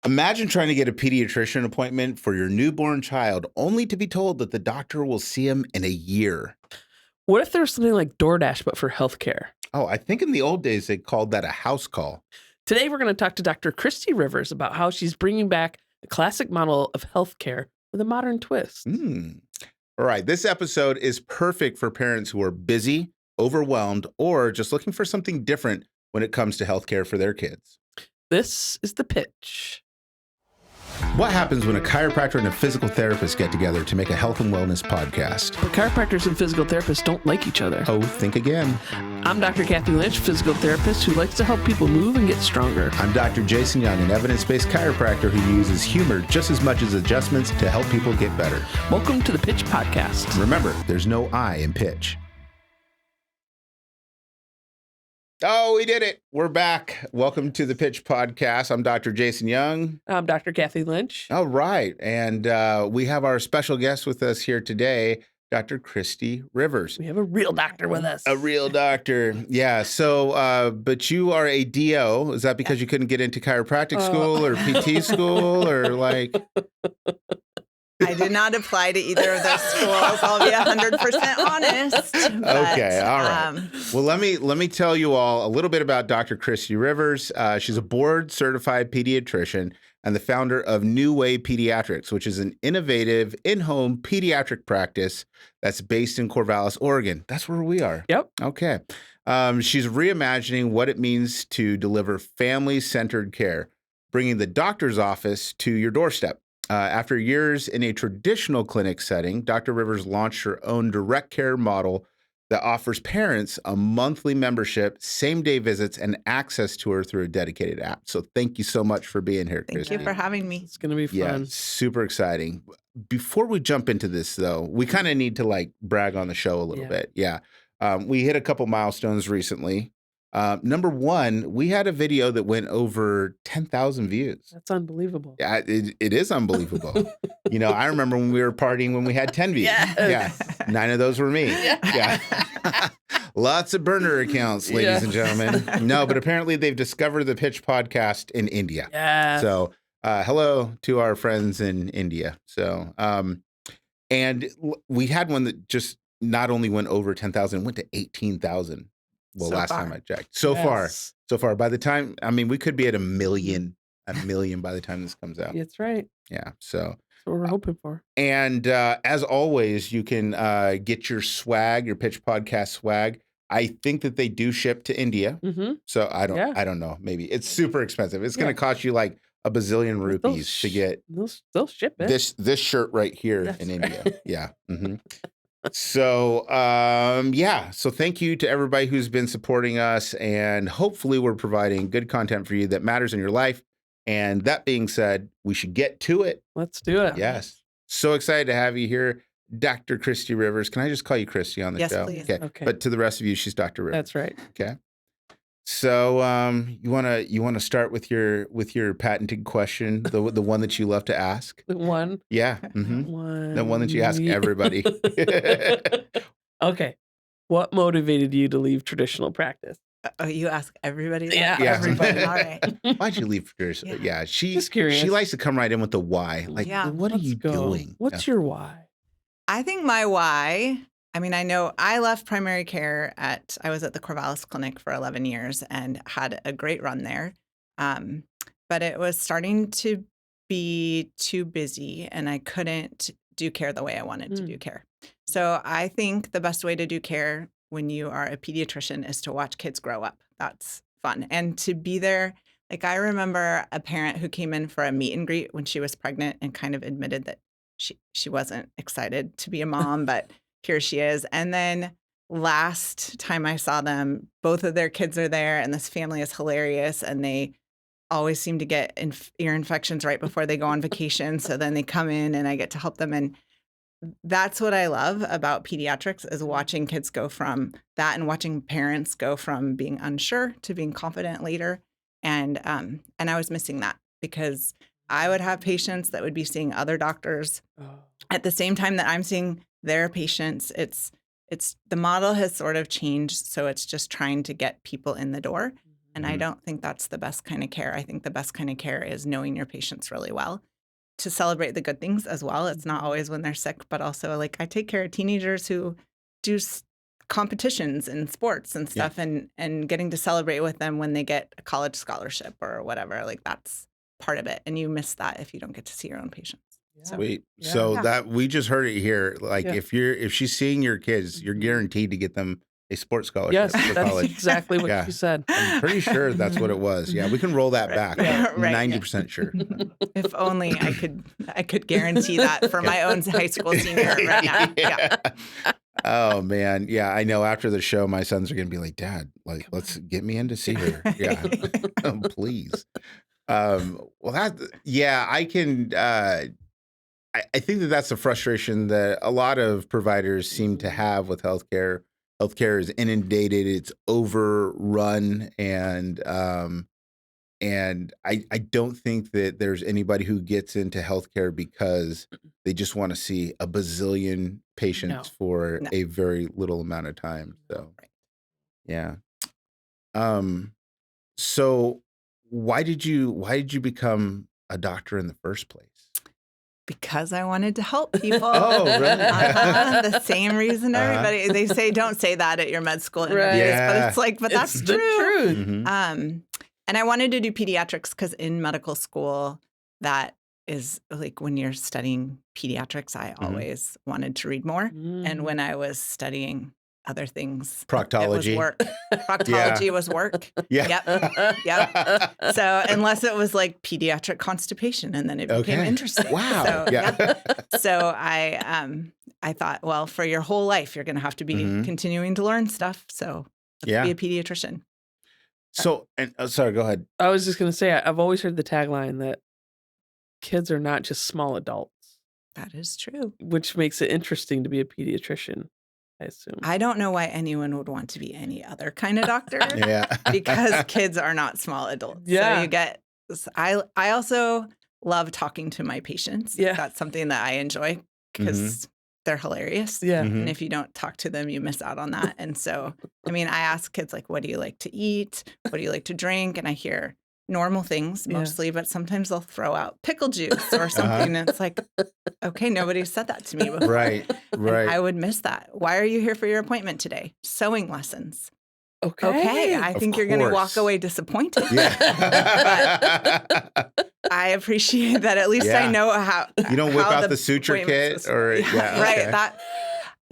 Imagine trying to get a pediatrician appointment for your newborn child only to be told that the doctor will see him in a year. What if there's something like DoorDash, but for healthcare? Oh, I think in the old days they called that a house call. Today, we're going to talk to Dr. Christy Rivers about how she's bringing back a classic model of healthcare with a modern twist. All right. This episode is perfect for parents who are busy, overwhelmed, or just looking for something different when it comes to healthcare for their kids. This is The Pitch. What happens when a chiropractor and a physical therapist get together to make a health and wellness podcast? But chiropractors and physical therapists don't like each other. Oh, think again. I'm Dr. Kathy Lynch, physical therapist who likes to help people move and get stronger. I'm Dr. Jason Young, an evidence-based chiropractor who uses humor just as much as adjustments to help people get better. Welcome to the Pitch Podcast. Remember, there's no I in pitch. Oh, we did it. We're back. Welcome to the Pitch Podcast. I'm Dr. Jason Young. I'm Dr. Kathy Lynch. All right. And we have our special guest with us here today, Dr. Christy Rivers. We have a real doctor with us. A real doctor. Yeah. So, but you are a DO. Is that because you couldn't get into chiropractic school or PT school or like? I did not apply to either of those schools. I'll be 100% honest. But, okay, all right. Well, let me tell you all a little bit about Dr. Christy Rivers. She's a board-certified pediatrician and the founder of New Way Pediatrics, which is an innovative in-home pediatric practice that's based in Corvallis, Oregon. That's where we are. Yep. Okay. She's reimagining what it means to deliver family-centered care, bringing the doctor's office to your doorstep. After years in a traditional clinic setting, Dr. Rivers launched her own direct care model that offers parents a monthly membership, same-day visits, and access to her through a dedicated app. So thank you so much for being here, Christy. Thank you for having me. It's going to be fun. Yeah, super exciting. Before we jump into this, though, we kind of need to like brag on the show a little bit. Yeah. We hit a couple milestones recently. Number one, we had a video that went over 10,000 views. That's unbelievable. Yeah, it is unbelievable. You know, I remember when we were partying when we had 10 views. Yes. Yeah. 9 of those were me. Yeah. Lots of burner accounts, ladies and gentlemen. No, but apparently they've discovered the Pitch Podcast in India. Yeah. So hello to our friends in India. So, and we had one that just not only went over 10,000, went to 18,000. Well, So last far. time I checked. So far. By the time, I mean, we could be at a million by the time this comes out. That's right. Yeah. So That's what we're hoping for. And as always, you can get your swag, your Pitch Podcast swag. I think that they do ship to India. Mm-hmm. So I don't know. Maybe it's super expensive. It's going to cost you like a bazillion rupees to get They'll ship it. this shirt right here That's in right. India. Yeah. Mm-hmm. So, so thank you to everybody who's been supporting us, and hopefully we're providing good content for you that matters in your life. And that being said, we should get to it. Let's do it. Yes. So excited to have you here, Dr. Christy Rivers. Can I just call you Christy on the Yes, show? please. Okay. But to the rest of you, she's Dr. Rivers. That's right. Okay. So, you wanna start with your patented question, the one that you love to ask? The one. Yeah. One. The one that you ask everybody. Okay. What motivated you to leave traditional practice? Oh, you ask everybody that? Yeah. Everybody. All right. Why'd you leave traditional? Yeah. Just curious. She likes to come right in with the why. Like, Yeah. what are Let's you go. doing? What's your why? I think my why, I mean, I know I left primary care I was at the Corvallis Clinic for 11 years and had a great run there. But it was starting to be too busy and I couldn't do care the way I wanted to do care. So I think the best way to do care when you are a pediatrician is to watch kids grow up. That's fun. And to be there, like I remember a parent who came in for a meet and greet when she was pregnant and kind of admitted that she wasn't excited to be a mom, but here she is. And then last time I saw them, both of their kids are there and this family is hilarious and they always seem to get ear infections right before they go on vacation. So then they come in and I get to help them. And that's what I love about pediatrics is watching kids go from that and watching parents go from being unsure to being confident later. And I was missing that because I would have patients that would be seeing other doctors at the same time that I'm seeing their patients. It's the model has sort of changed. So it's just trying to get people in the door. And I don't think that's the best kind of care. I think the best kind of care is knowing your patients really well, to celebrate the good things as well. It's not always when they're sick, but also like I take care of teenagers who do competitions in sports and stuff, and getting to celebrate with them when they get a college scholarship or whatever. Like that's part of it. And you miss that if you don't get to see your own patients. Sweet. So that we just heard it here. Like if she's seeing your kids, you're guaranteed to get them a sports scholarship Yes, for that's college. exactly what you said. I'm pretty sure that's what it was. Yeah, we can roll that back. I'm Right. 90% sure. If only I could guarantee that for my own high school senior right now. Yeah. Oh man, yeah, I know. After the show, my sons are gonna be like, "Dad, like, let's get me in to see her." Yeah, oh, please. Well, I can. I think that's a frustration that a lot of providers seem to have with healthcare. Healthcare is inundated; it's overrun, and I don't think that there's anybody who gets into healthcare because they just want to see a bazillion patients for a very little amount of time. So, yeah. So why did you become a doctor in the first place? Because I wanted to help people. Oh, really? The same reason everybody, they say, don't say that at your med school interviews, but it's like, but that's the true. truth. Mm-hmm. And I wanted to do pediatrics because in medical school, that is like when you're studying pediatrics, I always wanted to read more. And when I was studying other things, Proctology. it was work. Proctology was work. Yeah. Yep. So unless it was like pediatric constipation, and then it became interesting. Wow. So, so I thought, well, for your whole life, you're going to have to be continuing to learn stuff. So let's be a pediatrician. So, and sorry, go ahead. I was just going to say, I've always heard the tagline that kids are not just small adults. That is true. Which makes it interesting to be a pediatrician, I assume. I don't know why anyone would want to be any other kind of doctor. Yeah. Because kids are not small adults. Yeah. So you get, I also love talking to my patients. Yeah. That's something that I enjoy because they're hilarious. Yeah. And if you don't talk to them, you miss out on that. And so, I mean, I ask kids like, what do you like to eat? What do you like to drink? And I hear normal things mostly, but sometimes they'll throw out pickle juice or something. And it's like, okay, nobody said that to me before. Right. And I would miss that. Why are you here for your appointment today? Sewing lessons. Okay. I think you're going to walk away disappointed. Yeah. But I appreciate that at least I know how. You don't whip how out the suture kit or right. That.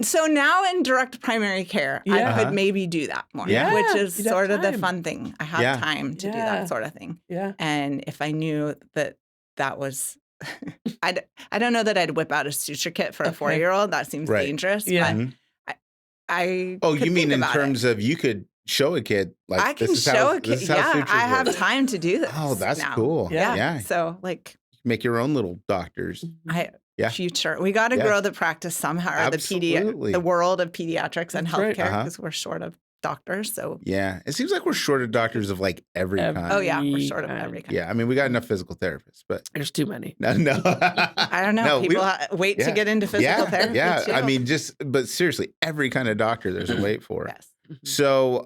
So now in direct primary care, I could maybe do that more, which is sort of the fun thing. I have time to do that sort of thing. Yeah. And if I knew that was, I don't know that I'd whip out a suture kit for a 4-year-old. That seems dangerous. Yeah. But I Oh, could you mean think in about terms of you could show a kid like I can this is show how, a kid. this is how Yeah, sutures I have work. time to do this. Oh, that's now. cool. Yeah. So like Make your own little doctors. future. We got to grow the practice somehow, or the world of pediatrics and healthcare, because we're short of doctors. So yeah, it seems like we're short of doctors of like every kind. Oh yeah, we're short of every kind. Yeah, I mean we got enough physical therapists, but there's too many. No. I don't know. People wait to get into physical therapy. Yeah, too. I mean but seriously, every kind of doctor there's a wait for. Yes. So,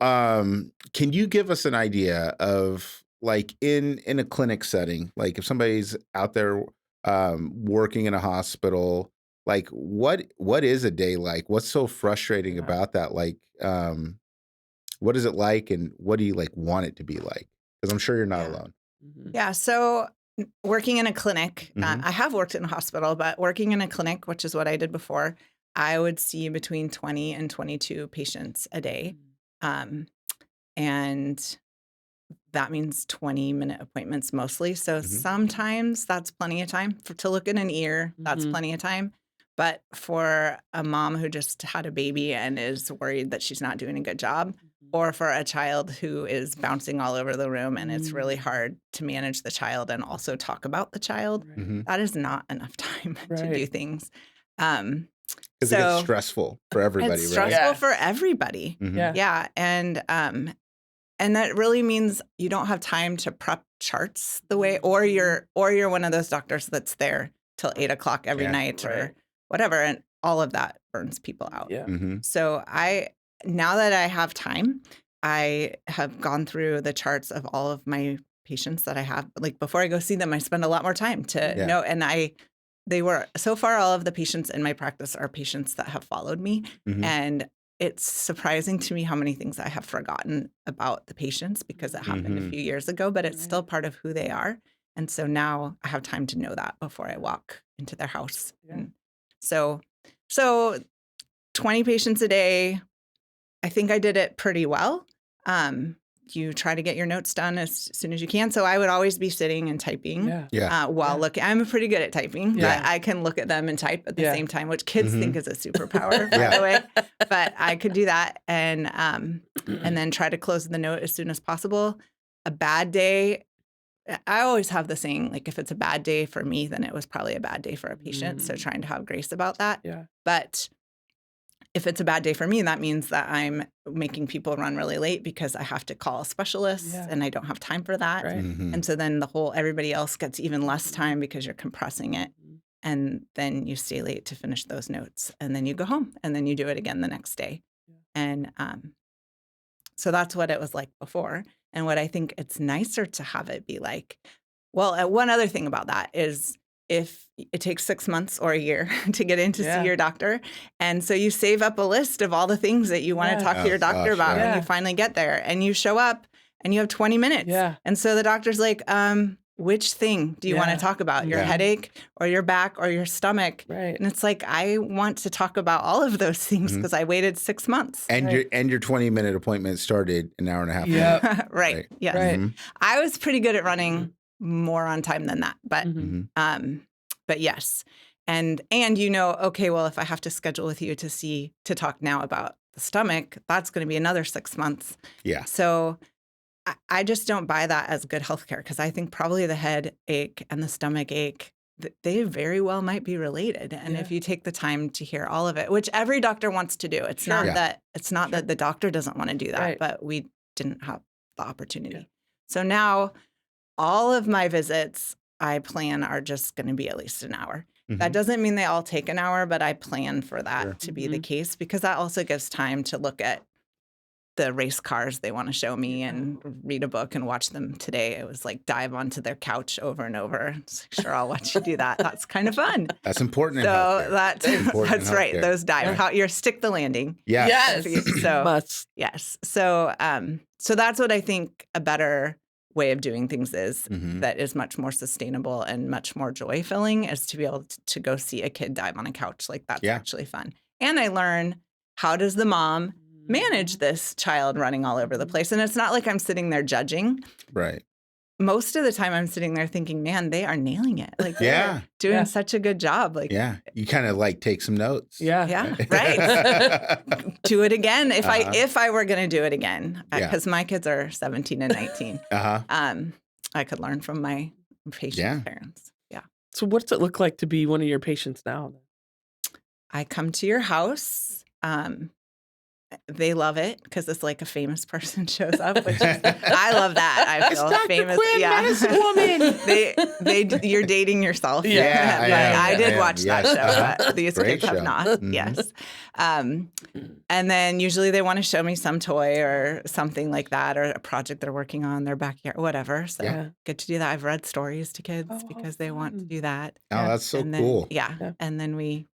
can you give us an idea of like in a clinic setting, like if somebody's out there working in a hospital, like what is a day like? What's so frustrating about that? Like, what is it like, and what do you like want it to be like? Because I'm sure you're not alone. Yeah. So working in a clinic, I have worked in a hospital, but working in a clinic, which is what I did before, I would see between 20 and 22 patients a day. And that means 20-minute appointments mostly. So sometimes that's plenty of time to look at an ear. That's plenty of time. But for a mom who just had a baby and is worried that she's not doing a good job, or for a child who is bouncing all over the room and it's really hard to manage the child and also talk about the child, that is not enough time to do things. Because it gets stressful for everybody, it's stressful for everybody. Yeah. And that really means you don't have time to prep charts the way, or you're one of those doctors that's there till 8 o'clock every night or whatever. And all of that burns people out. Yeah. So now that I have time, I have gone through the charts of all of my patients that I have. Like before I go see them, I spend a lot more time to know. And they were so far, all of the patients in my practice are patients that have followed me. And it's surprising to me how many things I have forgotten about the patients because it happened a few years ago, but it's still part of who they are. And so now I have time to know that before I walk into their house. And so 20 patients a day, I think I did it pretty well. You try to get your notes done as soon as you can. So I would always be sitting and typing while looking. I'm pretty good at typing. I can look at them and type at the same time, which kids think is a superpower, by the way. But I could do that and then try to close the note as soon as possible. A bad day, I always have the saying, like, if it's a bad day for me, then it was probably a bad day for a patient. So trying to have grace about that. But if it's a bad day for me, that means that I'm making people run really late because I have to call specialists and I don't have time for that. And so then everybody else gets even less time because you're compressing it. And then you stay late to finish those notes. And then you go home and then you do it again the next day. And so that's what it was like before. And what I think it's nicer to have it be like, well, one other thing about that is if it takes 6 months or a year to get in to see your doctor. And so you save up a list of all the things that you want to talk to your doctor about when you finally get there. And you show up and you have 20 minutes. And so the doctor's like, which thing do you want to talk about? Your headache or your back or your stomach? And it's like, I want to talk about all of those things because I waited 6 months. And your 20-minute appointment started an hour and a half later. Yes. I was pretty good at running more on time than that. But yes. And okay, well, if I have to schedule with you to talk now about the stomach, that's going to be another 6 months. So I just don't buy that as good healthcare because I think probably the headache and the stomach ache, they very well might be related. And if you take the time to hear all of it, which every doctor wants to do, it's not that the doctor doesn't want to do that, but we didn't have the opportunity. So now all of my visits I plan are just going to be at least an hour. That doesn't mean they all take an hour, but I plan for that to be the case because that also gives time to look at the race cars they want to show me and read a book and watch them. Today it was like dive onto their couch over and over. It's like, sure, I'll watch you do that. That's kind of fun. That's important. So that's right. Those dive, how you stick the landing. So must. Yes. So so that's what I think a better way of doing things is that is much more sustainable and much more joy filling is to be able to go see a kid dive on a couch. Like that's actually fun. And I learn, how does the mom manage this child running all over the place? And it's not like I'm sitting there judging. Right. Most of the time I'm sitting there thinking, man, they are nailing it. Like they're doing such a good job. Like you kind of like take some notes. Right. Do it again. If I were going to do it again, because my kids are 17 and 19, I could learn from my patients' parents. So what's it look like to be one of your patients now? I come to your house. They love it because it's like a famous person shows up, which is, I love that. I feel Dr. famous. Quinn, Woman. You're dating yourself. I did watch that show. But these Great kids have not. Yes. And then usually they want to show me some toy or something like that, or a project they're working on, their backyard, whatever. So get to do that. I've read stories to kids because they want to do that. Oh, that's so and then, cool. And then we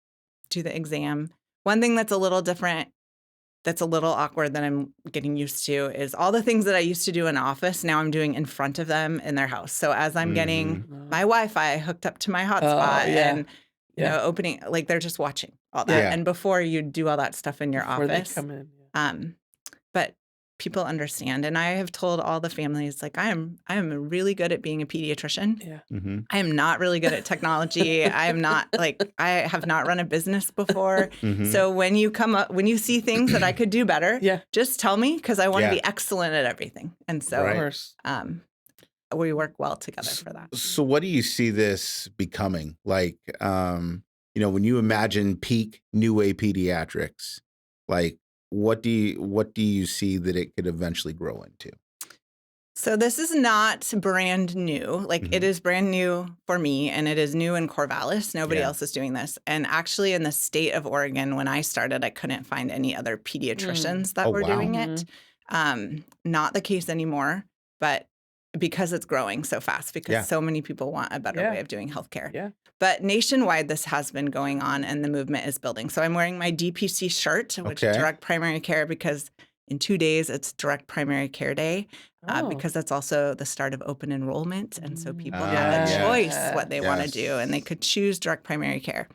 do the exam. One thing that's a little different, that's a little awkward that I'm getting used to is all the things that I used to do in office, now I'm doing in front of them in their house. So as I'm getting my Wi-Fi hooked up to my hotspot and you know, opening, like they're just watching all that. And before you do all that stuff in your office, they come in, but people understand. And I have told all the families, like, I am really good at being a pediatrician. I am not really good at technology. I have not run a business before. So when you see things that I could do better, just tell me, because I want to be excellent at everything. And so we work well together for that. So what do you see this becoming? Like, you know, when you imagine peak New Way Pediatrics, like, what do you see that it could eventually grow into? So this is not brand new. Like it is brand new for me, and it is new in Corvallis. Nobody else is doing this. And actually in the state of Oregon, when I started, I couldn't find any other pediatricians that were doing it. Not the case anymore, but because it's growing so fast, because so many people want a better way of doing healthcare. Yeah. But nationwide, this has been going on and the movement is building. So I'm wearing my DPC shirt, which is direct primary care, because in 2 days, it's direct primary care day, because that's also the start of open enrollment. And so people have a choice what they want to do, and they could choose direct primary care.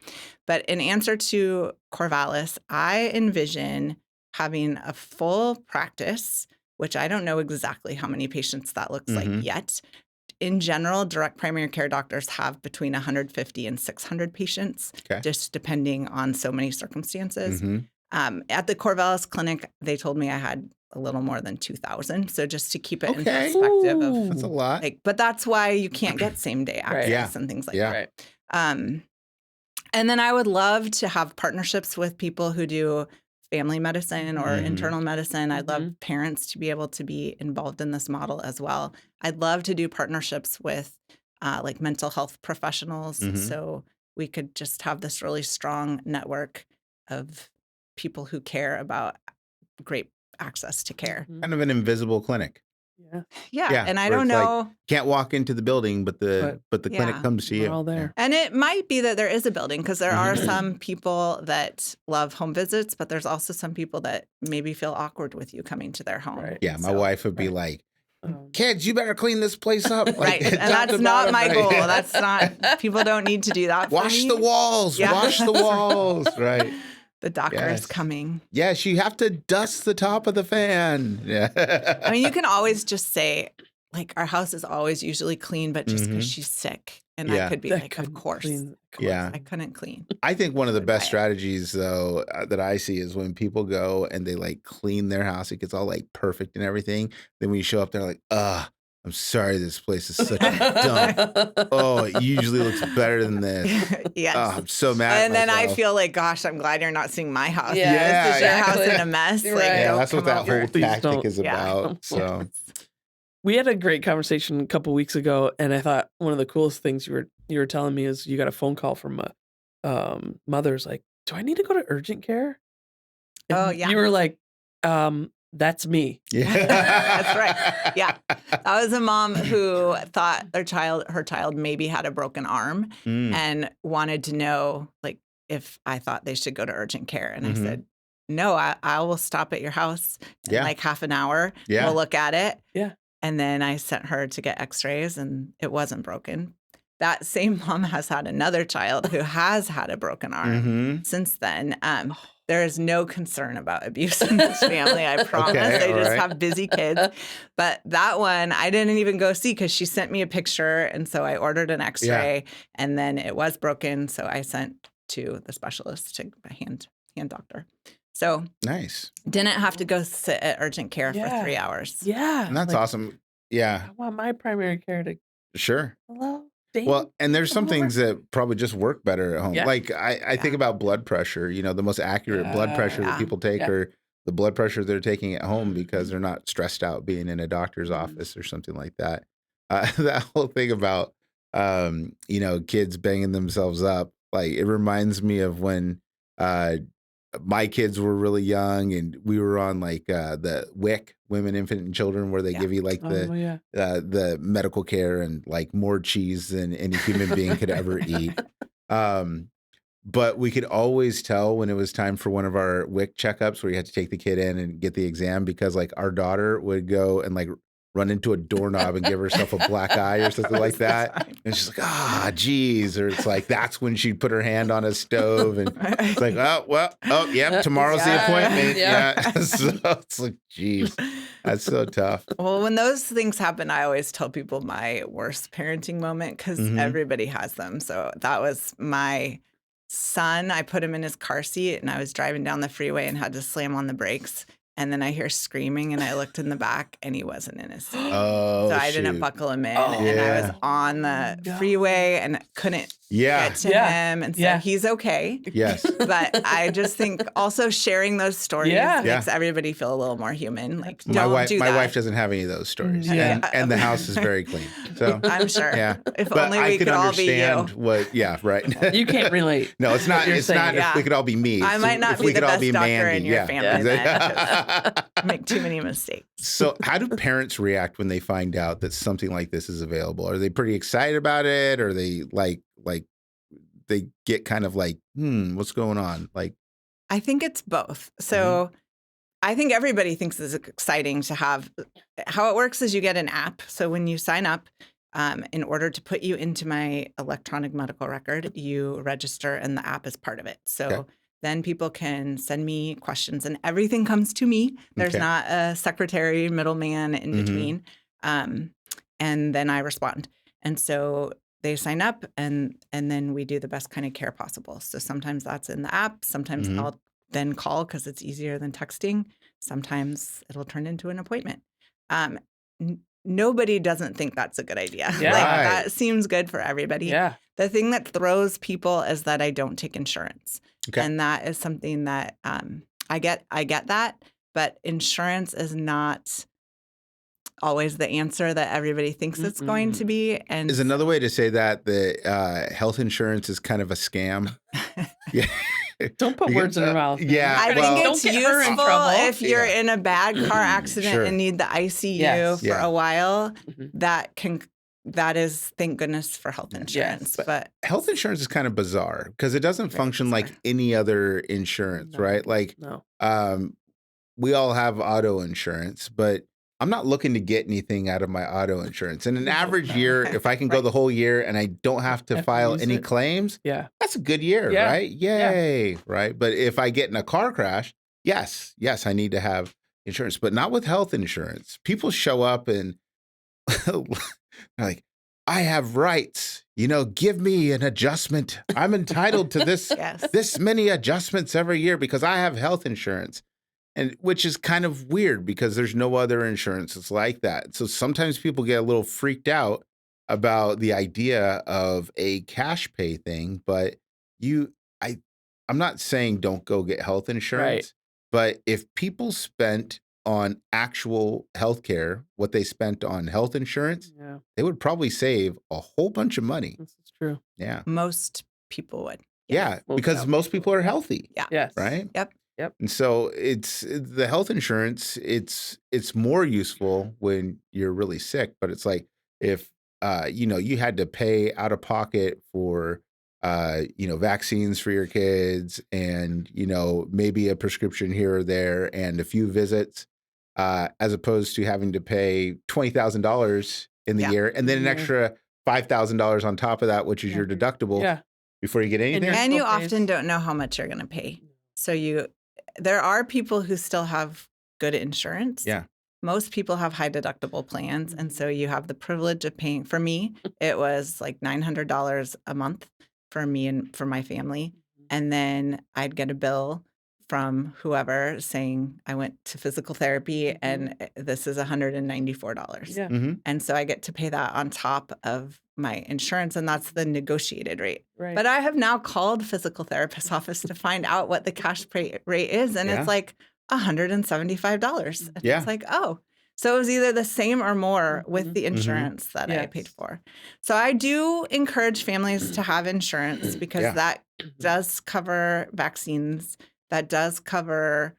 But in answer to Corvallis, I envision having a full practice, which I don't know exactly how many patients that looks like yet. In general, direct primary care doctors have between 150 and 600 patients, just depending on so many circumstances. At the Corvallis Clinic, they told me I had a little more than 2,000. So just to keep it in perspective of that's a lot. but that's why you can't get same day access and things like that. And then I would love to have partnerships with people who do family medicine or internal medicine. I'd love parents to be able to be involved in this model as well. I'd love to do partnerships with like mental health professionals. So we could just have this really strong network of people who care about great access to care. Kind of an invisible clinic. Yeah. And I don't know. Like, can't walk into the building, but the clinic comes to you. We're all there. And it might be that there is a building, because there are some people that love home visits, but there's also some people that maybe feel awkward with you coming to their home. Yeah. My wife would be like, kids, you better clean this place up. Like, And that's not my goal. That's not, people don't need to do that. Wash the walls. Wash the walls. Right. The doctor is coming. Yes, you have to dust the top of the fan. Yeah. I mean, you can always just say, like, our house is always usually clean, but just because she's sick. And I could be like, of course. I couldn't clean. I think one of the best strategies, though, that I see is when people go and they, like, clean their house. It gets all, like, perfect and everything. Then when you show up, they're like, I'm sorry, this place is such a dump. Oh, it usually looks better than this. Yes. Oh, I'm so mad. And then I feel like, gosh, I'm glad you're not seeing my house. Yeah, This is your house in a mess. Like, that's what that whole Please tactic don't. is about. So we had a great conversation a couple weeks ago, and I thought one of the coolest things you were telling me is you got a phone call from a mother's like, do I need to go to urgent care? And you were like, that's me. Yeah. That's right. Yeah. That was a mom who thought her child maybe had a broken arm and wanted to know, like, if I thought they should go to urgent care. And I said, no, I will stop at your house in like half an hour. We'll look at it. Yeah. And then I sent her to get x-rays, and it wasn't broken. That same mom has had another child who has had a broken arm since then. There is no concern about abuse in this family, I promise. They just have busy kids. But that one, I didn't even go see because she sent me a picture. And so I ordered an x-ray, and then it was broken. So I sent to the specialist, to a hand doctor. So nice. Didn't have to go sit at urgent care for 3 hours. Yeah. And that's awesome. Yeah. I want my primary care to. Sure. Hello. Well, and there's some things that probably just work better at home. Yeah. Like I think about blood pressure. You know, the most accurate blood pressure that people take are the blood pressure they're taking at home because they're not stressed out being in a doctor's office or something like that. That whole thing about, you know, kids banging themselves up, like it reminds me of when my kids were really young and we were on like the WIC, Women, Infant, and Children, where they give you like the medical care and like more cheese than any human being could ever eat. But we could always tell when it was time for one of our WIC checkups where you had to take the kid in and get the exam, because like our daughter would go and like run into a doorknob and give herself a black eye or something like that. And she's like, geez. Or it's like, that's when she'd put her hand on a stove and it's like, tomorrow's the appointment. Yeah. So it's like, geez, that's so tough. Well, when those things happen, I always tell people my worst parenting moment, because everybody has them. So that was my son. I put him in his car seat and I was driving down the freeway and had to slam on the brakes. And then I hear screaming, and I looked in the back, and he wasn't in his seat. So I didn't buckle him in, and I was on the freeway and couldn't Yeah. get to him and say he's okay. Yes. But I just think also sharing those stories makes Yeah. everybody feel a little more human. Like, My don't wife, do my that. wife doesn't have any of those stories, Yeah. and the house is very clean. So I'm sure. Yeah. If But only I we could could all be understand you. what. Yeah. Right. You can't relate. No, it's not. You're It's saying. not. If we could all be me. I It's might not if be we the could all best be doctor Mandy. in your Yeah. family Exactly. Make too many mistakes. So, how do parents react when they find out that something like this is available? Are they pretty excited about it, or are they like they get kind of like, what's going on? Like, I think it's both. So I think everybody thinks it's exciting to have. How it works is you get an app. So when you sign up, in order to put you into my electronic medical record, you register and the app is part of it. So then people can send me questions and everything comes to me. There's not a secretary, middleman in between. And then I respond. And so they sign up and then we do the best kind of care possible. So sometimes that's in the app. Sometimes I'll then call because it's easier than texting. Sometimes it'll turn into an appointment. Nobody doesn't think that's a good idea. Yeah. Like, Right. that seems good for everybody. Yeah. The thing that throws people is that I don't take insurance. Okay. And that is something that I get that, but insurance is not always the answer that everybody thinks it's going to be. And is another way to say that the health insurance is kind of a scam? Yeah. Don't put words in her mouth. Yeah. I well, think it's Don't get her in useful trouble. if you're in a bad car accident Sure. and need the ICU Yes. for Yeah. a while. Mhm. That is, thank goodness for health insurance. Yes. But health insurance is kind of bizarre because it doesn't Very function bizarre. like any other insurance, No. right? Like, No. we all have auto insurance, but I'm not looking to get anything out of my auto insurance. In an average year, if I can go the whole year and I don't have to Have to file use any it. claims, Yeah. that's a good year, Yeah. right? Yay, right? But if I get in a car crash, yes, I need to have insurance, but not with health insurance. People show up and they're like, I have rights, give me an adjustment. I'm entitled to this, yes. this many adjustments every year because I have health insurance. And which is kind of weird because there's no other insurance that's like that. So sometimes people get a little freaked out about the idea of a cash pay thing, but I'm not saying don't go get health insurance, but if people spent on actual healthcare what they spent on health insurance, Yeah. they would probably save a whole bunch of money. This is true. Yeah. Most people would. Yeah, Most because most people are healthy. Yeah. Yes. Right? Yep. And so it's the health insurance, it's more useful when you're really sick, but it's like if you had to pay out of pocket for vaccines for your kids and maybe a prescription here or there and a few visits, as opposed to having to pay $20,000 in the year and then an extra $5,000 on top of that, which is your deductible before you get anything. And you Okay. often don't know how much you're going to pay. So there are people who still have good insurance. Yeah. Most people have high deductible plans. And so you have the privilege of paying. For me, it was like $900 a month for me and for my family. And then I'd get a bill from whoever saying I went to physical therapy and this is $194. Yeah. Mm-hmm. And so I get to pay that on top of my insurance, and that's the negotiated rate. Right. But I have now called physical therapist's office to find out what the cash pay rate is, and it's like $175. And Yeah. it's like, oh. So it was either the same or more with the insurance that I paid for. So I do encourage families to have insurance because that does cover vaccines, that does cover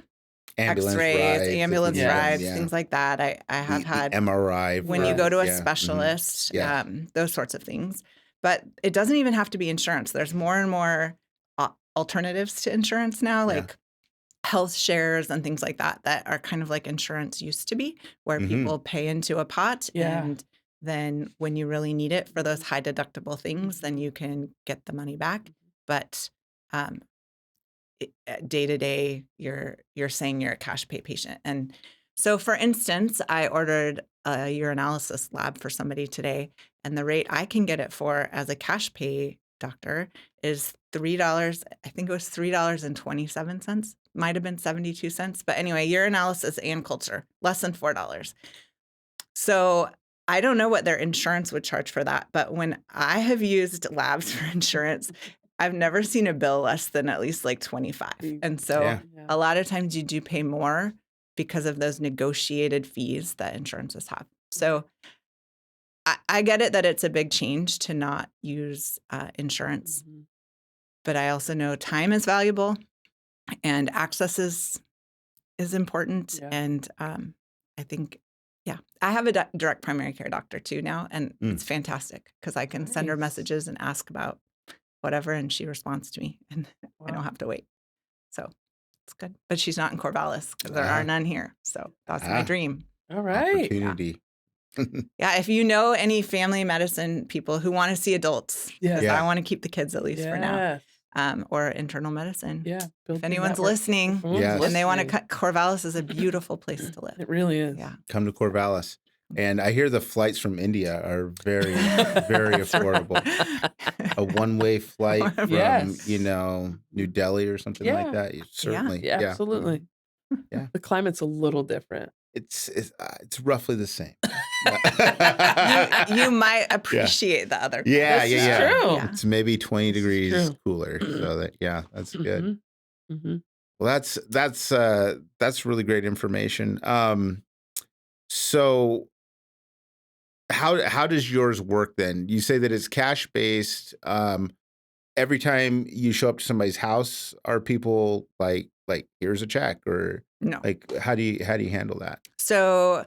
X-rays, ambulance rides, things like that. I have had MRI when you go to a specialist, those sorts of things. But it doesn't even have to be insurance. There's more and more alternatives to insurance now, like health shares and things like that are kind of like insurance used to be, where people pay into a pot and then when you really need it for those high deductible things, then you can get the money back. But day to day, you're saying you're a cash pay patient. And so, for instance, I ordered a urinalysis lab for somebody today, and the rate I can get it for as a cash pay doctor is $3. I think it was $3.27. Might have been 72 cents. But anyway, urinalysis and culture, less than $4. So I don't know what their insurance would charge for that, but when I have used labs for insurance, I've never seen a bill less than at least like 25. And so Yeah. a lot of times you do pay more because of those negotiated fees that insurances have. So I get it that it's a big change to not use insurance, but I also know time is valuable and access is important. Yeah. And I think, I have a direct primary care doctor too now, and it's fantastic because I can send her Nice. messages and ask about whatever, and she responds to me, and I don't have to wait. So it's good. But she's not in Corvallis because there are none here. So that's my dream. All right. Opportunity. Yeah, if you know any family medicine people who want to see adults, because I want to keep the kids at least for now, or internal medicine. Yeah. If anyone's listening and they want to cut, Corvallis is a beautiful place to live. It really is. Yeah. Come to Corvallis. And I hear the flights from India are very, very affordable. A one-way flight from, Yes. New Delhi or something like that. Certainly. Yeah, absolutely. Yeah. The climate's a little different. It's roughly the same. You might appreciate the other. Yeah. True. It's maybe 20 degrees cooler. So that's good. Well, that's really great information. So how does yours work then? You say that it's cash based. Every time you show up to somebody's house, are people like here's a check, or no? Like how do you handle that? So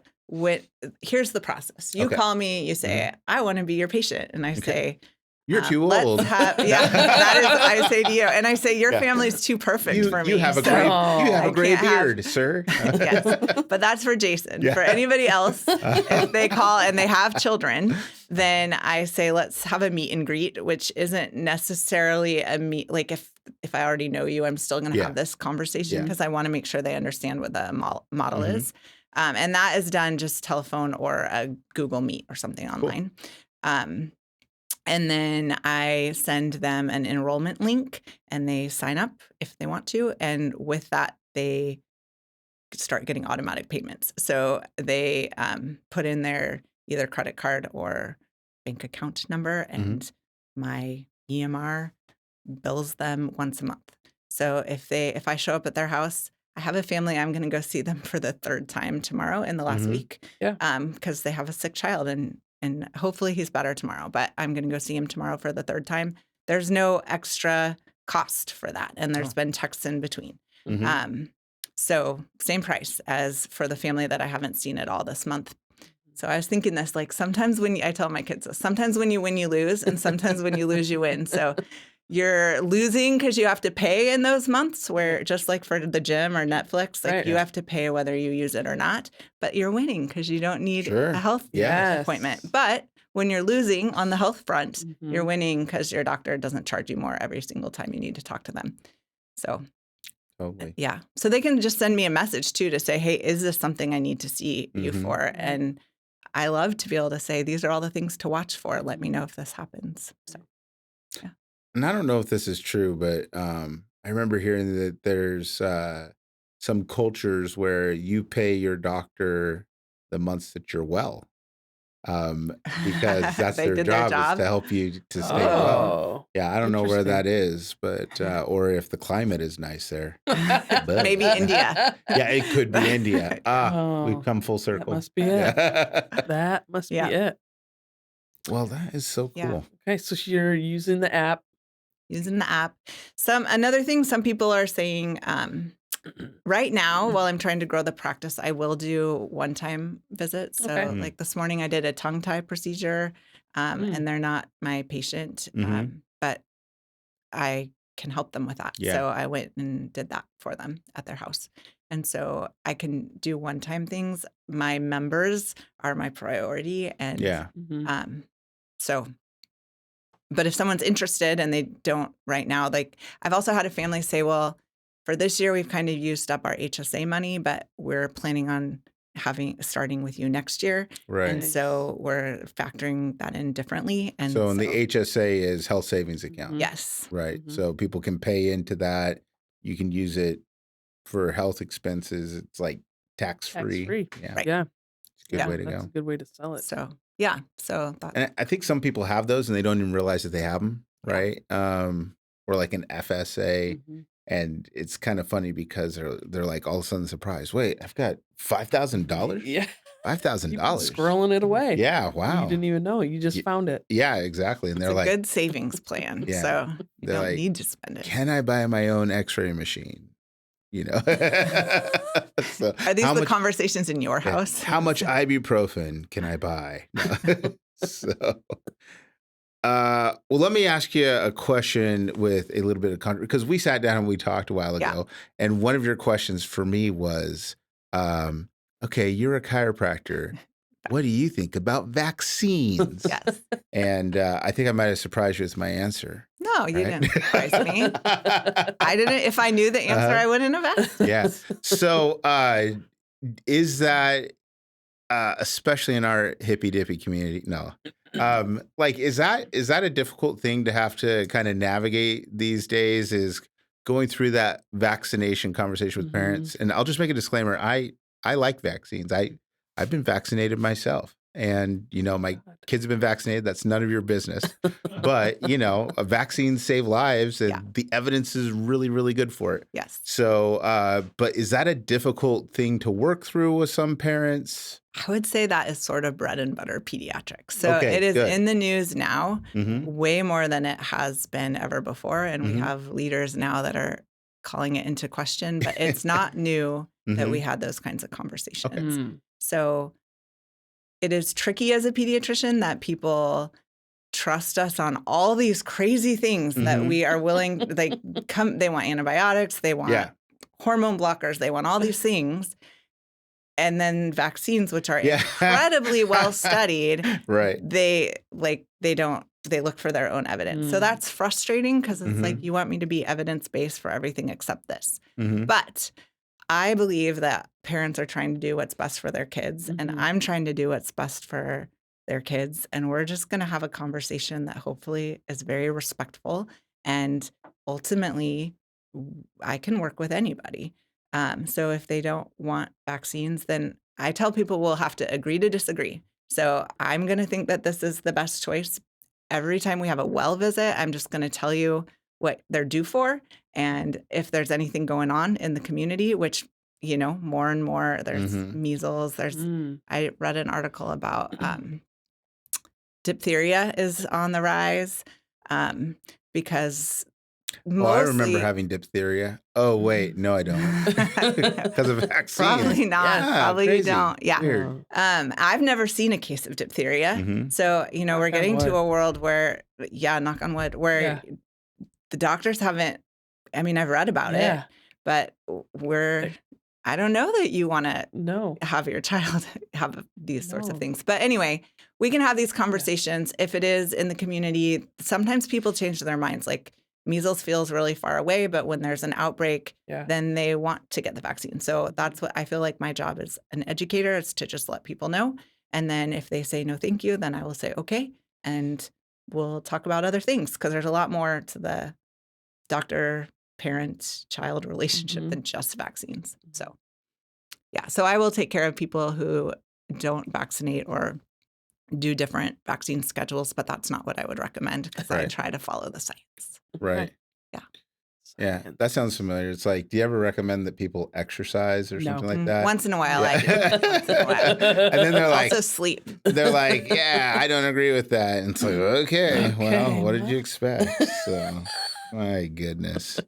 here's the process. You call me, you say, I want to be your patient. And I say, you're too old. That is, I say to you. And I say, your family's too perfect for me. You have a gray beard, sir. Yes. But that's for Jason. For anybody else, if they call and they have children, then I say, let's have a meet and greet, which isn't necessarily a meet. Like if I already know you, I'm still going to have this conversation because I want to make sure they understand what the model is. And that is done just telephone or a Google Meet or something online. And then I send them an enrollment link and they sign up if they want to. And with that, they start getting automatic payments. So they put in their either credit card or bank account number, and my EMR bills them once a month. So if I show up at their house, I have a family, I'm going to go see them for the third time tomorrow in the last week. Because they have a sick child and hopefully he's better tomorrow, but I'm going to go see him tomorrow for the third time. There's no extra cost for that. And there's been texts in between. So same price as for the family that I haven't seen at all this month. So I was thinking this, like sometimes I tell my kids this, sometimes when you win, you lose, and sometimes when you lose, you win. So you're losing because you have to pay in those months where just like for the gym or Netflix, like you have to pay whether you use it or not, but you're winning because you don't need a health appointment. But when you're losing on the health front, you're winning because your doctor doesn't charge you more every single time you need to talk to them. So so they can just send me a message too to say, hey, is this something I need to see you for? And I love to be able to say, these are all the things to watch for. Let me know if this happens. So, And I don't know if this is true, but I remember hearing that there's some cultures where you pay your doctor the months that you're well, because that's their job is to help you to stay well. Yeah, I don't know where that is, but or if the climate is nice there. Maybe India. Yeah, it could be India. We've come full circle. That must be it. That must be it. Well, that is so cool. Okay, so you're using the app. Another thing some people are saying right now, while I'm trying to grow the practice, I will do one-time visits. So like this morning I did a tongue tie procedure and they're not my patient, but I can help them with that. So I went and did that for them at their house. And so I can do one-time things. My members are my priority. And but if someone's interested and they don't right now, like I've also had a family say, well, for this year, we've kind of used up our HSA money, but we're planning on starting with you next year. Right. And so we're factoring that in differently. And so the HSA is health savings account. Yes. Right. So people can pay into that. You can use it for health expenses. It's like tax-free. Tax-free. Yeah. Right. Yeah. It's a good way to That's go. a good way to sell it. So Yeah. So that, And I think some people have those and they don't even realize that they have them, right? Or like an FSA. Mhm. And it's kind of funny because they're like all of a sudden surprised. Wait, I've got $5,000? Yeah. You've been $5,000? squirreling it away. Yeah, You wow. didn't even know. You just found it. Yeah, exactly. And it's they're a like, good savings plan. Yeah. So you They're don't like, need to spend it. can I buy my own x-ray machine? You know? So Are these how the much, conversations in your house? how much ibuprofen can I buy? No. So, well, let me ask you a question with a little bit of because we sat down and we talked a while ago, and one of your questions for me was, okay, you're a chiropractor. What do you think about vaccines? Yes. And I think I might have surprised you with my answer. No, you right? didn't surprise me. I didn't. If I knew the answer, I wouldn't have asked. Yeah. So is that, especially in our hippy dippy community? No. Like, is that a difficult thing to have to kind of navigate these days, is going through that vaccination conversation with parents? And I'll just make a disclaimer. I like vaccines. I've been vaccinated myself, and, you know, my kids have been vaccinated. That's none of your business, but, you know, vaccines save lives, and the evidence is really, really good for it. Yes. So, but is that a difficult thing to work through with some parents? I would say that is sort of bread and butter pediatrics. So Okay, it is good. in the news now, Mhm. way more than it has been ever before. And we Mhm. have leaders now that are calling it into question, but it's not new that we had those kinds of conversations. Mm. So it is tricky as a pediatrician that people trust us on all these crazy things that we are willing, they want antibiotics, they want hormone blockers, they want all these things. And then vaccines, which are incredibly well studied, Right. they look for their own evidence. So that's frustrating because it's like, you want me to be evidence-based for everything except this. But I believe that parents are trying to do what's best for their kids, and I'm trying to do what's best for their kids. And we're just going to have a conversation that hopefully is very respectful. And ultimately, I can work with anybody. So if they don't want vaccines, then I tell people we'll have to agree to disagree. So I'm going to think that this is the best choice. Every time we have a well visit, I'm just going to tell you what they're due for. And if there's anything going on in the community, which, you know, more and more, there's measles, I read an article about diphtheria is on the rise because mostly... I remember having diphtheria. Oh, wait. No, I don't. Because of vaccines. Probably not. Probably crazy. You don't. Yeah. Weird. I've never seen a case of diphtheria. So, you know, we're getting to a world where, knock on wood, where the doctors haven't, I mean, I've read about it, but I don't know that you want to have your child have these sorts of things. But anyway, we can have these conversations. If it is in the community, sometimes people change their minds. Like, measles feels really far away, but when there's an outbreak, then they want to get the vaccine. So that's what I feel like my job as an educator is, to just let people know. And then if they say no, thank you, then I will say, okay. And we'll talk about other things, because there's a lot more to the doctor-parent-child relationship than just vaccines. So, so I will take care of people who don't vaccinate or do different vaccine schedules, but that's not what I would recommend, because I try to follow the science. Right. Yeah. Yeah, that sounds familiar. It's like, do you ever recommend that people exercise or something like that? Once in a while, I do. Once in a while. And then they're like, also sleep. They're like, yeah, I don't agree with that. And it's like, okay, well, what did you expect? So, my goodness.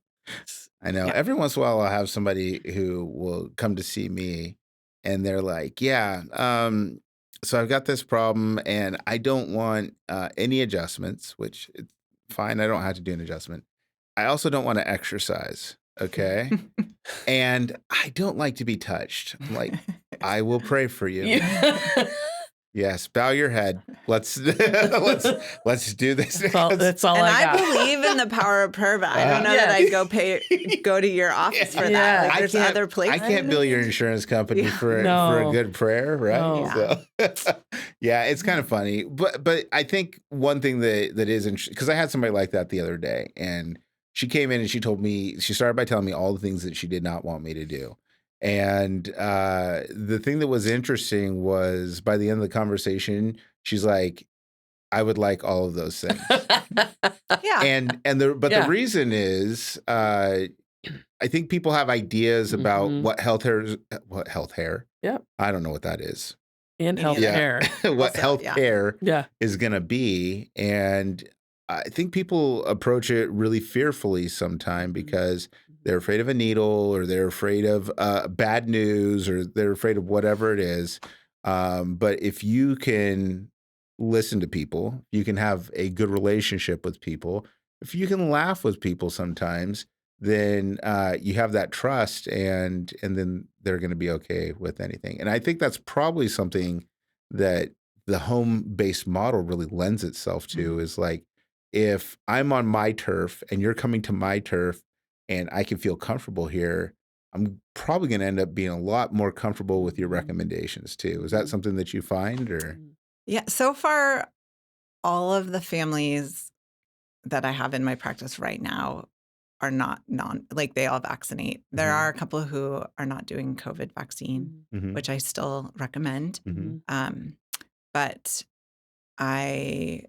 I know. Every once in a while, I'll have somebody who will come to see me, and they're like, so I've got this problem, and I don't want any adjustments, which it's fine. I don't have to do an adjustment. I also don't want to exercise, okay? And I don't like to be touched. I'm like, I will pray for you. Yes, bow your head. Let's do this. That's all I got. I believe in the power of prayer, but I don't know that I'd go to your office for that. Like, there's other places. I can't bill your insurance company for a good prayer, right? No. So, it's kind of funny. But I think one thing that is interesting, because I had somebody like that the other day, and she came in and she started by telling me all the things that she did not want me to do. And the thing that was interesting was by the end of the conversation, she's like, I would like all of those things. Yeah. The reason is I think people have ideas about what health hair. Yeah. I don't know what that is. And health care. What Also, health care Yeah. is going to be. And I think people approach it really fearfully sometimes because they're afraid of a needle or they're afraid of bad news or they're afraid of whatever it is. But if you can listen to people, you can have a good relationship with people, if you can laugh with people sometimes, then you have that trust and then they're going to be okay with anything. And I think that's probably something that the home-based model really lends itself to is like, if I'm on my turf and you're coming to my turf and I can feel comfortable here, I'm probably going to end up being a lot more comfortable with your recommendations too. Is that something that you find or? Yeah. So far, all of the families that I have in my practice right now are not like they all vaccinate. There are a couple who are not doing COVID vaccine, which I still recommend. But I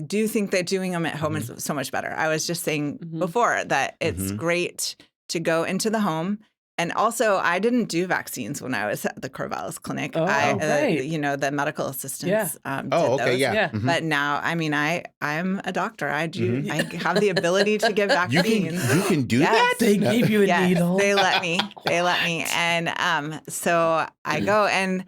do think that doing them at home is so much better. I was just saying before that it's great to go into the home. And also, I didn't do vaccines when I was at the Corvallis Clinic. The medical assistants did those. But now, I mean, I'm a doctor. I have the ability to give vaccines. You can do that? They gave you a needle. They let me. And so I go, and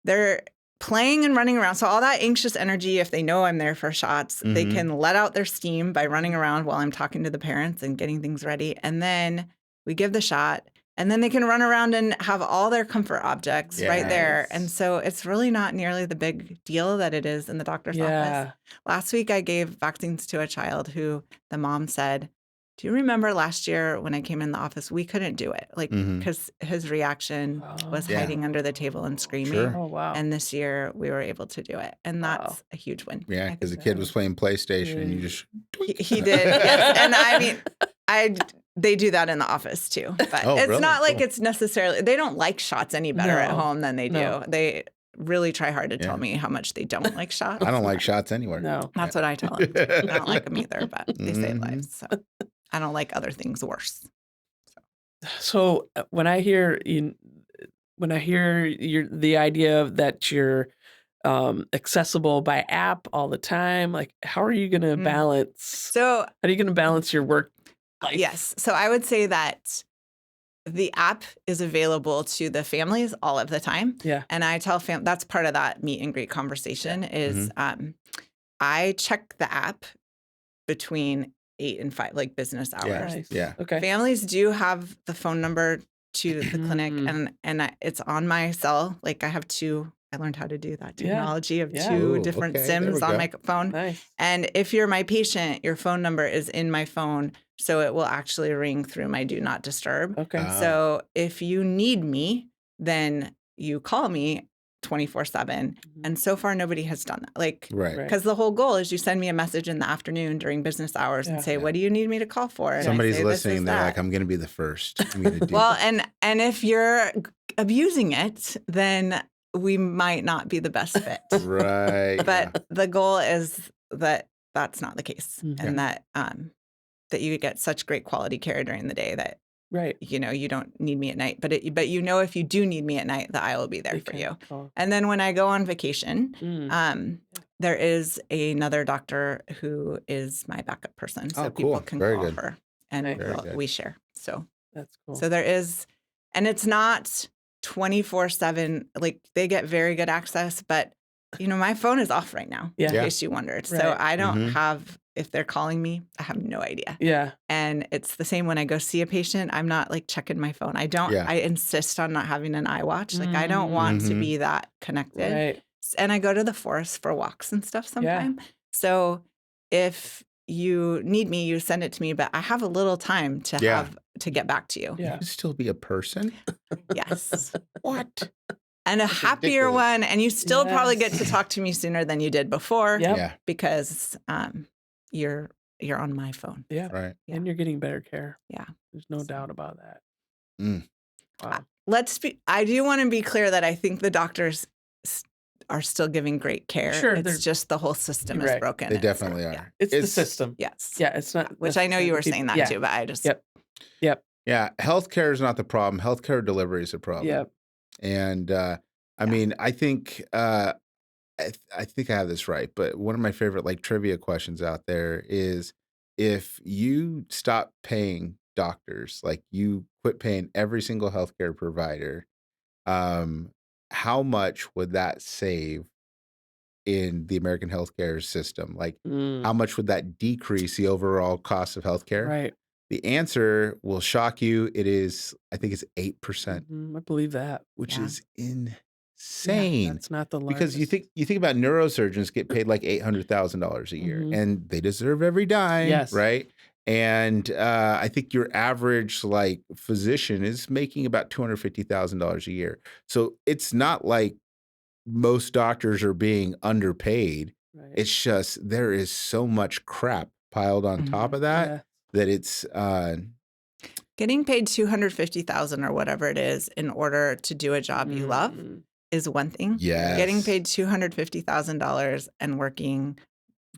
they're playing and running around. So all that anxious energy, if they know I'm there for shots, they can let out their steam by running around while I'm talking to the parents and getting things ready. And then we give the shot. And then they can run around and have all their comfort objects right there. And so it's really not nearly the big deal that it is in the doctor's office. Last week, I gave vaccines to a child who the mom said, do you remember last year when I came in the office, we couldn't do it, like because his reaction was hiding under the table and screaming. Sure. Oh, wow. And this year we were able to do it. And that's a huge win. Yeah, because the kid was playing PlayStation and you just... He did, yes. And I mean, they do that in the office too. But it's really? not like it's necessarily, they don't like shots any better at home than they do. No. They really try hard to tell me how much they don't like shots. I don't like shots anywhere. No. That's what I tell them. I don't like them either, but they save lives. So I don't like other things worse. So when I hear the idea that you're accessible by app all the time, like how are you going to balance? How are you going to balance your work life? Yes. So I would say that the app is available to the families all of the time. Yeah. And I tell that's part of that meet and greet conversation is I check the app between 8 and 5, like business hours. Nice. Yeah. Okay. Families do have the phone number to the clinic and it's on my cell. Like I have two, I learned how to do that technology of two different SIMs on my phone. Nice. And if you're my patient, your phone number is in my phone. So it will actually ring through my do not disturb. Okay. So if you need me, then you call me 24/7. And so far, nobody has done that. Like, because the whole goal is you send me a message in the afternoon during business hours and say, what do you need me to call for? And somebody's I say, listening. They're like, I'm going to be the first. I'm going to do well, and if you're abusing it, then we might not be the best fit. Right. But the goal is that that's not the case, and that you get such great quality care during the day that you don't need me at night. But if you do need me at night, that I will be there for you. Call. And then when I go on vacation, there is another doctor who is my backup person, so people can call her, and we share. So that's cool. So there is, and it's not 24/7. Like they get very good access, but my phone is off right now. In case you wondered. Right. So I don't have. If they're calling me, I have no idea. Yeah. And it's the same when I go see a patient. I'm not like checking my phone. I don't. I insist on not having an iWatch. Like I don't want to be that connected. Right. And I go to the forest for walks and stuff sometimes. So if you need me, you send it to me. But I have a little time to get back to you. You can still be a person. Yes. What? And a happier one. And you still probably get to talk to me sooner than you did before. Yep. Because you're on my phone. Yeah. Right. And you're getting better care. Yeah. There's no doubt about that. Wow. I do want to be clear that I think the doctors are still giving great care. Sure, It's just the whole system is Right. broken. They And definitely so, are. yeah. It's the system. Yes. Yeah, it's not. Which I know you were necessarily saying that yeah. too, but I just. Yep. Yeah, healthcare is not the problem. Healthcare delivery is a problem. Yep. And I mean, I think I think I have this right, but one of my favorite like trivia questions out there is if you stop paying doctors, like you quit paying every single healthcare provider, how much would that save in the American healthcare system? Like, how much would that decrease the overall cost of healthcare? Right. The answer will shock you. It is, I think it's 8%, I believe that. which Yeah. is insane. That's not the largest. Because you think about neurosurgeons get paid like $800,000 a year, and they deserve every dime, Yes. right? And I think your average like physician is making about $250,000 a year. So it's not like most doctors are being underpaid. Right. It's just there is so much crap piled on top of that that it's Getting paid $250,000 or whatever it is in order to do a job you love is one thing. Yes. Getting paid $250,000 and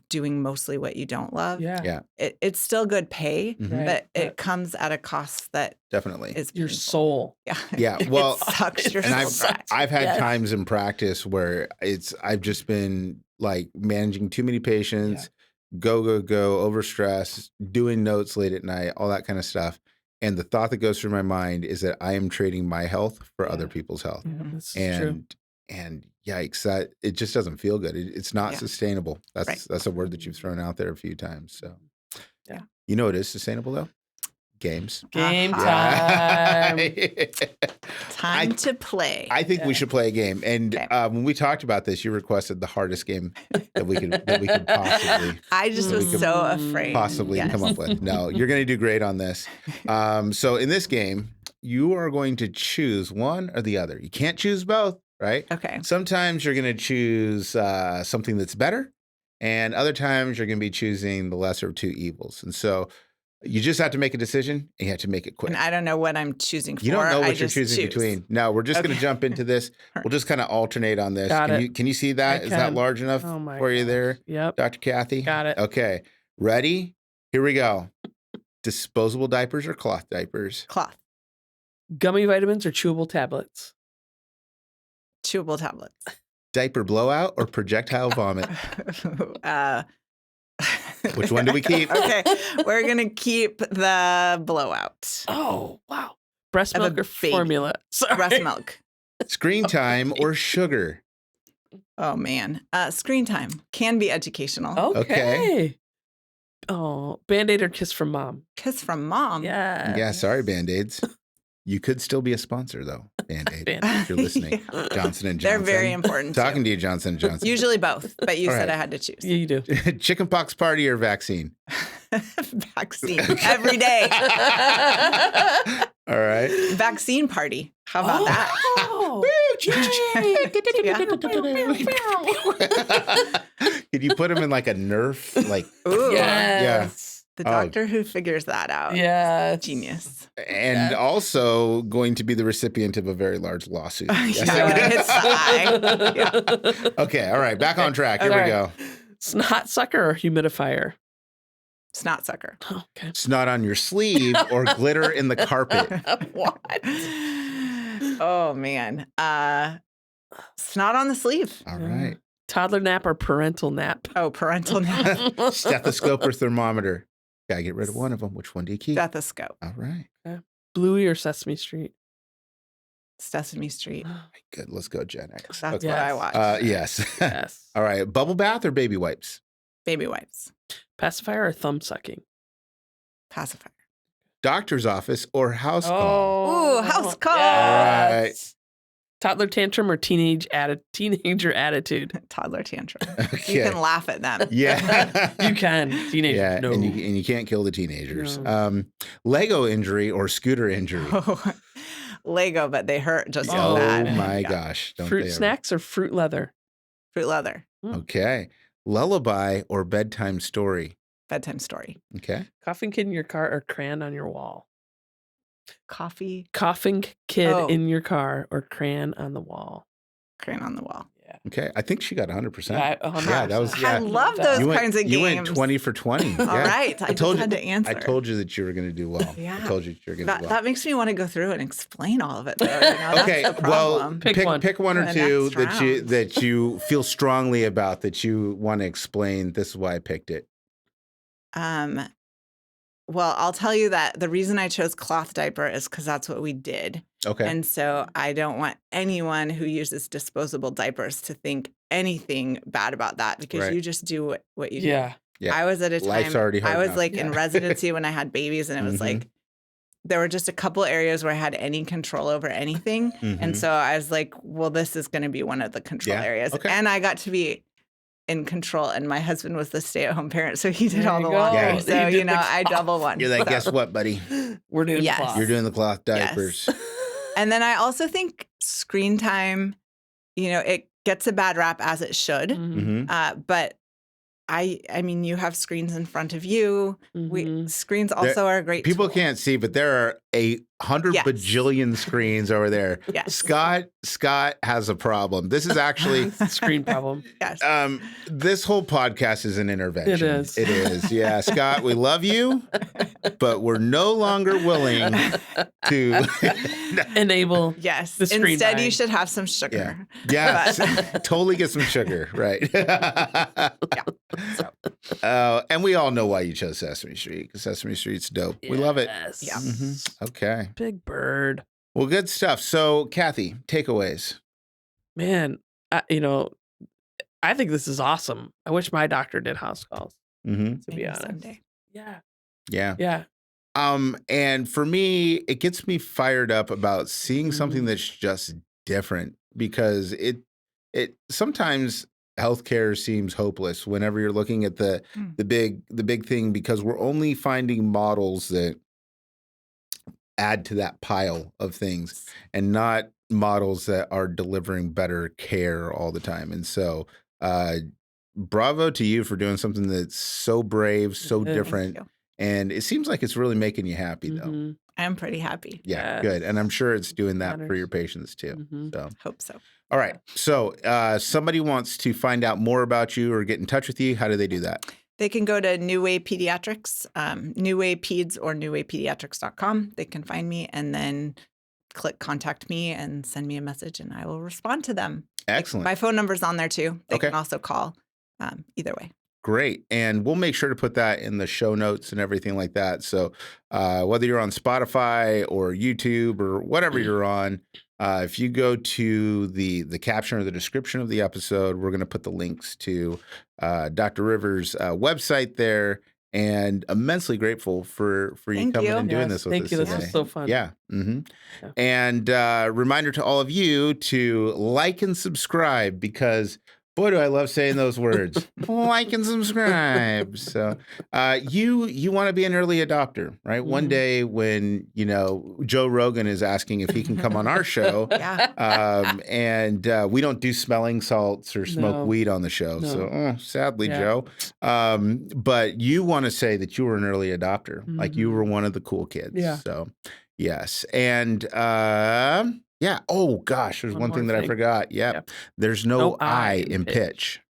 doing mostly what you don't love. Yeah. It's still good pay, Mhm. but it comes at a cost that definitely is Your painful. soul. Yeah. Yeah, well, it sucks your and soul dry. I've had Yes. times in practice where I've just been like managing too many patients, go, overstress, doing notes late at night, all that kind of stuff. And the thought that goes through my mind is that I am trading my health for other people's health. This is true. And yikes, that it just doesn't feel good. It's not Yeah. sustainable. That's Right. that's a word that you've thrown out there a few times. So Yeah. you know what is sustainable though? Games. Game Aha. time. Time to play. I think we should play a game. And Okay. when we talked about this, you requested the hardest game that we could possibly I just was so afraid. Yes. come up with. No, you're going to do great on this. So in this game, you are going to choose one or the other. You can't choose both, right? Okay. Sometimes you're going to choose something that's better, and other times you're going to be choosing the lesser of two evils. And so you just have to make a decision, and you have to make it quick. And I don't know what I'm choosing for. You don't know I what you're just choosing choose. between. No, we're just going to jump into this. We'll just kind of alternate on this. Got it. Can you see that? I Is that can. large enough Oh my for you gosh. there, Yep. Dr. Kathy? Got it. Okay. Ready? Here we go. Disposable diapers or cloth diapers? Cloth. Gummy vitamins or chewable tablets? Chewable tablets. Diaper blowout or projectile vomit? uh, Which one do we keep? Okay. We're going to keep the blowout. Oh, wow. Breast Of a milk or baby. formula? Sorry. Breast milk. Screen time or sugar? Oh, man. Screen time can be educational. Okay. Oh, Band-Aid or kiss from mom? Kiss from mom. Yeah. Yeah, sorry, Band-Aids. You could still be a sponsor, though, Band-Aid, if you're listening. Yeah. Johnson & Johnson. They're very important. Talking too. to you, Johnson & Johnson. Usually both, but you All said right. I had to choose. Yeah, you do. Chickenpox party or vaccine? Vaccine every day. All right. Vaccine party. How about that? Oh. Could you put him in like a Nerf? Like, Ooh. Yes. The doctor who figures that out. Yes. Genius. and also going to be the recipient of a very large lawsuit. Yeah, it's the eye. Yeah. Okay. All right. Back on track. Here All we right. go. Snot sucker or humidifier? Snot sucker. Okay. Snot on your sleeve or glitter in the carpet. What? Oh man. Snot on the sleeve. All right. Toddler nap or parental nap? Oh, parental nap. Stethoscope or thermometer? Gotta get rid of one of them. Which one do you keep? Stethoscope. All right. Bluey or Sesame Street? Sesame Street. Good. Let's go, Gen X. That's Okay. what I watch. Yes. Yes. All right. Bubble bath or baby wipes? Baby wipes. Pacifier or thumb sucking? Pacifier. Doctor's office or house call? Ooh, house call. Yes. Toddler tantrum or teenager attitude? Toddler tantrum. Okay. You can laugh at them. Yeah. You can. Teenager. Yeah, No. and you can't kill the teenagers. No. Lego injury or scooter injury? Oh, Lego, but they hurt just Oh as bad. my Yeah. gosh! Don't Fruit they ever. snacks or fruit leather? Fruit leather. Okay, lullaby or bedtime story? Bedtime story. Okay, Coughing kid in your car or crayon on your wall? Coffee Coughing kid Oh. in your car or crayon on the wall. crayon on the wall. Yeah. Okay, I think she got 100%. Yeah, 100%. Yeah, that was I love those You went, kinds of games. you went 20 for 20. All Yeah. right. I just had to answer. I told you that you were going to do well. Yeah. I told you you were going to do well. That makes me want to go through and explain all of it. Though, that's Okay, the well, problem. pick one or The two next round. that you feel strongly about, that you want to explain. This is why I picked it. Well, I'll tell you that the reason I chose cloth diaper is because that's what we did. Okay. And so I don't want anyone who uses disposable diapers to think anything bad about that, because Right. you just do what you Yeah. Yeah. do. I was at a time, Life's already hard I was enough. like in Yeah. residency when I had babies, and it was Mhm. like, there were just a couple areas where I had any control over anything. Mhm. And so I was like, well, this is going to be one of the control Yeah. areas. Okay. And I got to be in control, and my husband was the stay-at-home parent, so he did There all you the go. laundry. Yeah. So, You did the I double won. You're like, So- guess what, buddy? We're doing Yes. cloth. You're doing the cloth Yes. diapers. And then I also think screen time, it gets a bad rap, as it should. Mhm. Mm-hmm. But I mean, you have screens in front of you. Mhm. Screens also are a great People tool. can't see, but there are 100 Yes. bajillion screens over there. Yes. Scott has a problem. This is actually Screen problem. Yes. this whole podcast is an intervention. It is. It is. Yeah, Scott, we love you, but we're no longer willing to. Enable. Yes. the screen Instead, time. you should have some sugar. Yes, totally get some sugar, right? And we all know why you chose Sesame Street, because Sesame Street's dope. We love it. Yes. Yeah. Mhm. Okay. Big Bird. Well, good stuff. So, Kathy, takeaways. Man, I think this is awesome. I wish my doctor did house calls, Mm-hmm. to be Maybe honest. someday. Yeah. Yeah. Yeah. And for me, it gets me fired up about seeing something Mhm. that's just different, because it sometimes healthcare seems hopeless whenever you're looking at the big thing, because we're only finding models that add to that pile of things, and not models that are delivering better care all the time. And so, bravo to you for doing something that's so brave, so Yeah. different. Thank you. And it seems like it's really making you happy, though. Mhm. I'm pretty happy. Yeah, Yes. good. And I'm sure it's doing that for Matters. your patients too. Mhm. So, Hope so. all right. So, somebody wants to find out more about you or get in touch with you. How do they do that? They can go to New Way Pediatrics, New Way Peds, or newwaypediatrics.com. They can find me and then click contact me and send me a message, and I will respond to them. Excellent. My phone number's on there too. They Okay. can also call. Either way. Great. And we'll make sure to put that in the show notes and everything like that. So, whether you're on Spotify or YouTube or whatever you're on, if you go to the caption or the description of the episode, we're going to put the links to Dr. Rivers' website there. And immensely grateful for you Thank coming you. and doing Yes, this with thank us you. This today. was so fun. Yeah. Mm-hmm. Yeah. And reminder to all of you to like and subscribe, because boy, do I love saying those words. Like and subscribe. So you want to be an early adopter, right? One Mhm. day when, Joe Rogan is asking if he can come on our show, Yeah. and we don't do smelling salts or smoke No. weed on the show. No. So sadly, Yeah. Joe. But you want to say that you were an early adopter, like you Mhm. were one of the cool kids. Yeah. So yes. And yeah. Oh gosh, there's One one more thing that I thing. forgot. Yep. Yep. There's no I in pitch.